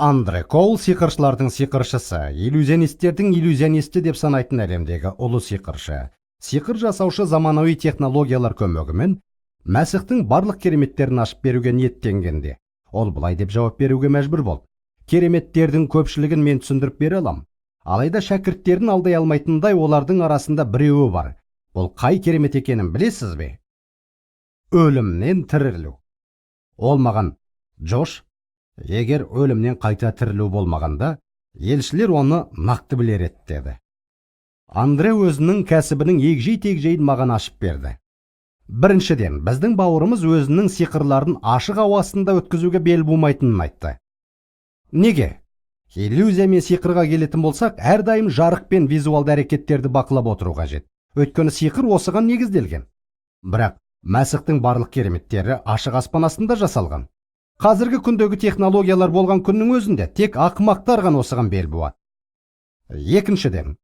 Андре Коул сиқыршылардың сиқыршысы, иллюзионистердің иллюзионисті деп санайтын әлемдегі ұлы сиқыршы. Сиқыр жасаушы заманауи технологиялар көмегімен Мәсіхтің барлық кереметтерін ашып беруге ниеттенгенде, ол бұлай деп жауап беруге мәжбүр болды. Кереметтердің көпшілігін мен түсіндіріп бере алам. Алайда шәкірттерін алдай алмайтындай олардың арасында біреуі бар. Бұл қай керемет екенін білесіз бе? Өлімнен тірілу. Ол маған: Джош, егер өлімнен қайта тірілу болмағанда, елшілер оны нақты білер еді, деді. Андре өзінің кәсібінің егжей-тегжейін маған ашып берді. Біріншіден, біздің бауырымыз өзінің сиқырларын ашық ауасында өткізуге бел бумайтынын айтты. Неге? Иллюзия мен сиқырға келетін болсақ, әрдайым жарық пен визуалды әрекеттерді бақылап отыру қажет. Өйткені сиқыр осыған негізделген. Бірақ Мәсіхтің барлық кереметтері ашық аспан астында жасалған. Қазіргі күндегі технологиялар болған күннің өзінде тек ақымақтар ғана осыған бел буады. Екіншіден,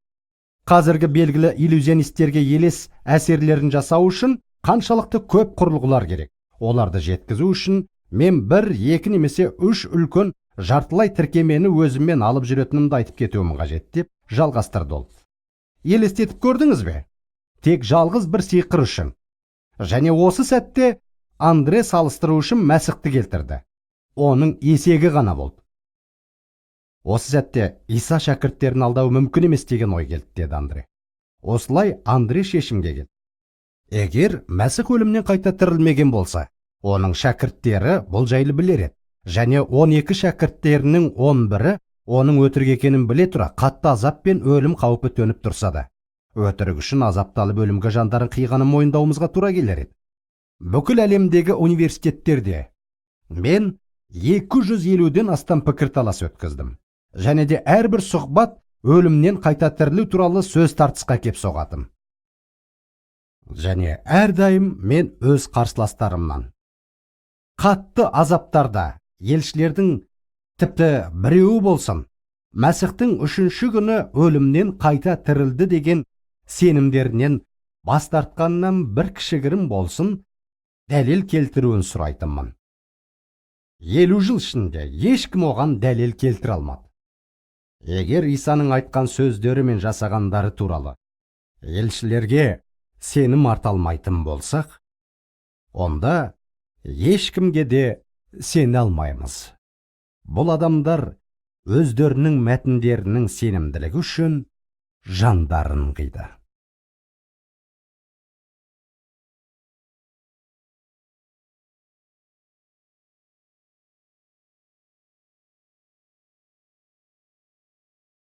қазіргі белгілі иллюзионистерге елес әсерлерін жасау үшін қаншалықты көп құрылғылар керек. Оларды жеткізу үшін мен 1, 2 немесе 3 үлкен жартылай тіркемені өзіммен алып жүретінімді айтып кетуім қажет, деп жалғастырды ол. Елестетіп көрдіңіз бе? Тек жалғыз бір сиқыр үшін. Және осы сәтте Андре салыстыру үшін Мәсіхті келтірді. Оның есегі ғана болды. Осы сәтте Иса шәкірттерін алдау мүмкін емес деген ой келді, деді Андре. Осылай Андре шешімге келді. Егер Мәсіх өлімнен қайта тірілмеген болса, оның шәкірттері бұл жайлы білер еді. Және 12 шәкірттерінің 11-і оның өтірік екенін біле тұра қатты азап пен өлім қаупі төніп тұрса да, өтірік үшін азапталып өлімге жандарын қиғанын мойындауымызға тура келер еді. Бүкіл әлемдегі университеттерде мен 250-ден астам пікірталас өткіздім. Және де әрбір сұхбат өлімнен қайта тірілу туралы сөз тартысқа кеп соғатым. Және әрдайым мен өз қарсыластарымнан қатты азаптарда елшілердің тіпті біреуі болсын, Мәсіхтің 3-ші күні өлімнен қайта тірілді деген сенімдерінен бас тартқаннан бір кішігірім болсын дәлел келтіруін сұрайтынмын. 50 жыл ішінде ешкім оған дәлел келтіре алмады. Егер Исаның айтқан сөздері мен жасағандары туралы елшілерге сенім арта алмайтын болсақ, онда ешкімге де сене алмаймыз. Бұл адамдар өздерінің мәтіндерінің сенімділігі үшін жандарын қиды.